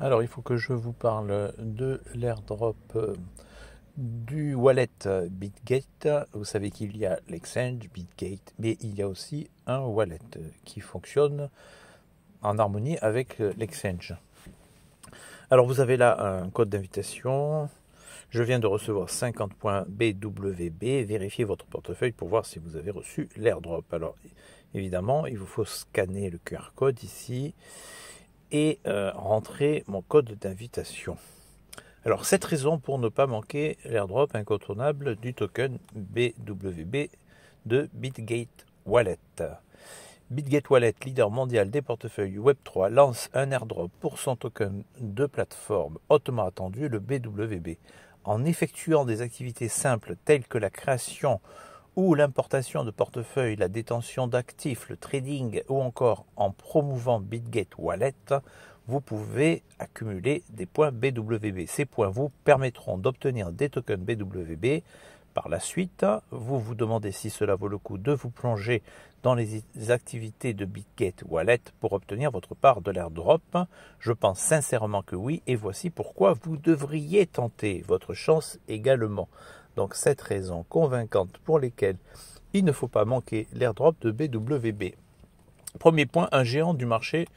Alors, il faut que je vous parle de l'airdrop du wallet Bitgate. Vous savez qu'il y a l'exchange Bitgate, mais il y a aussi un wallet qui fonctionne en harmonie avec l'exchange. Alors, vous avez là un code d'invitation. Je viens de recevoir 50 points BWB. Vérifiez votre portefeuille pour voir si vous avez reçu l'airdrop. Alors, évidemment, il vous faut scanner le QR code ici et rentrer mon code d'invitation. Alors, cette raison pour ne pas manquer l'airdrop incontournable du token BWB de Bitgate Wallet. Bitgate Wallet, leader mondial des portefeuilles Web3, lance un airdrop pour son token de plateforme hautement attendu, le BWB. En effectuant des activités simples telles que la création ou l'importation de portefeuilles, la détention d'actifs, le trading ou encore en promouvant Bitgate Wallet, vous pouvez accumuler des points BWB. Ces points vous permettront d'obtenir des tokens BWB. Par la suite, vous vous demandez si cela vaut le coup de vous plonger dans les activités de Bitgate Wallet pour obtenir votre part de l'airdrop. Je pense sincèrement que oui, et voici pourquoi vous devriez tenter votre chance également. Donc, cette raison convaincante pour lesquelles il ne faut pas manquer l'airdrop de BWB. Premier point, un géant du marché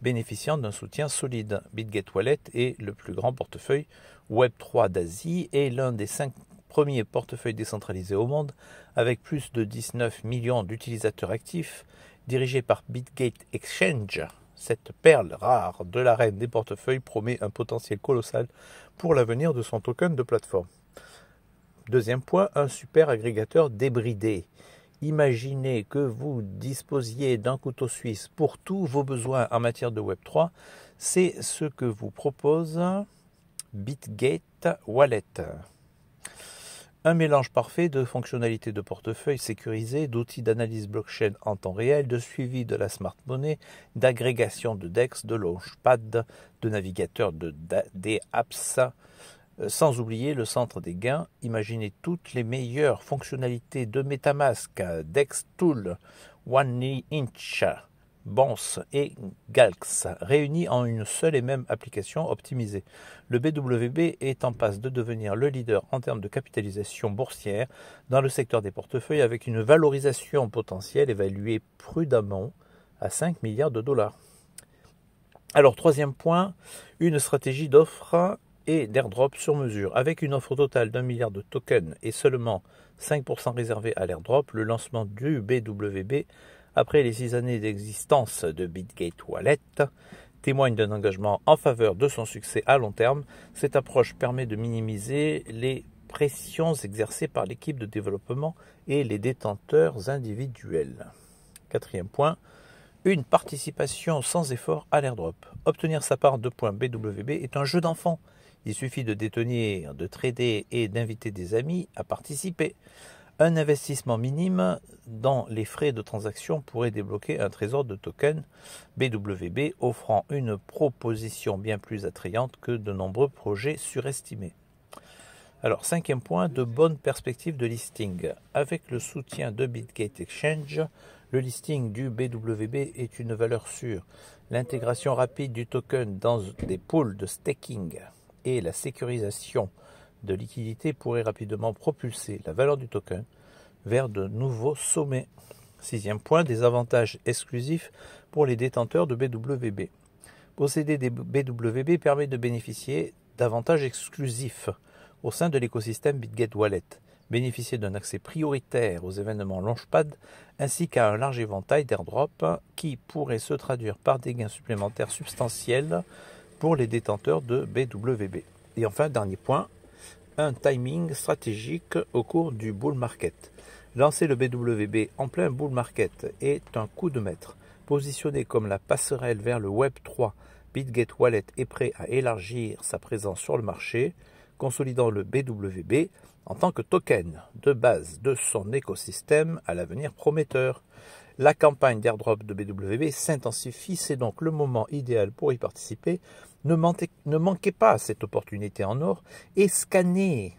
bénéficiant d'un soutien solide. Bitgate Wallet est le plus grand portefeuille Web3 d'Asie et l'un des 5 premiers portefeuilles décentralisés au monde, avec plus de 19 millions d'utilisateurs actifs, dirigé par Bitgate Exchange. Cette perle rare de l'arène des portefeuilles promet un potentiel colossal pour l'avenir de son token de plateforme. Deuxième point, un super agrégateur débridé. Imaginez que vous disposiez d'un couteau suisse pour tous vos besoins en matière de Web3. C'est ce que vous propose Bitgate Wallet. Un mélange parfait de fonctionnalités de portefeuille sécurisé, d'outils d'analyse blockchain en temps réel, de suivi de la smart money, d'agrégation de DEX, de launchpad, de navigateur des apps, sans oublier le centre des gains. Imaginez toutes les meilleures fonctionnalités de MetaMask, DexTool, OneInch, Bonds et Galx, réunis en une seule et même application optimisée. Le BWB est en passe de devenir le leader en termes de capitalisation boursière dans le secteur des portefeuilles avec une valorisation potentielle évaluée prudemment à 5 milliards de dollars. Alors, troisième point, une stratégie d'offre et d'airdrop sur mesure. Avec une offre totale d'1 milliard de tokens et seulement 5% réservés à l'airdrop, le lancement du BWB, après les 6 années d'existence de Bitgate Wallet, témoigne d'un engagement en faveur de son succès à long terme. Cette approche permet de minimiser les pressions exercées par l'équipe de développement et les détenteurs individuels. Quatrième point, une participation sans effort à l'airdrop. Obtenir sa part de points BWB est un jeu d'enfant. Il suffit de détenir, de trader et d'inviter des amis à participer. Un investissement minime dans les frais de transaction pourrait débloquer un trésor de tokens BWB offrant une proposition bien plus attrayante que de nombreux projets surestimés. Alors, cinquième point, de bonnes perspectives de listing. Avec le soutien de Bitgate Exchange, le listing du BWB est une valeur sûre. L'intégration rapide du token dans des pools de staking et la sécurisation de liquidité pourrait rapidement propulser la valeur du token vers de nouveaux sommets. Sixième point, des avantages exclusifs pour les détenteurs de BWB. Posséder des BWB permet de bénéficier d'avantages exclusifs au sein de l'écosystème Bitgate Wallet, bénéficier d'un accès prioritaire aux événements Launchpad ainsi qu'à un large éventail d'airdrops qui pourraient se traduire par des gains supplémentaires substantiels pour les détenteurs de BWB. Et enfin, dernier point, un timing stratégique au cours du bull market. Lancer le BWB en plein bull market est un coup de maître. Positionné comme la passerelle vers le Web 3, Bitgate Wallet est prêt à élargir sa présence sur le marché, consolidant le BWB en tant que token de base de son écosystème à l'avenir prometteur. La campagne d'airdrop de BWB s'intensifie, c'est donc le moment idéal pour y participer. Ne manquez pas cette opportunité en or et scannez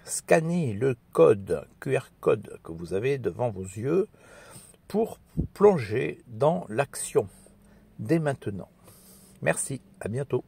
le QR code que vous avez devant vos yeux pour plonger dans l'action dès maintenant. Merci, à bientôt.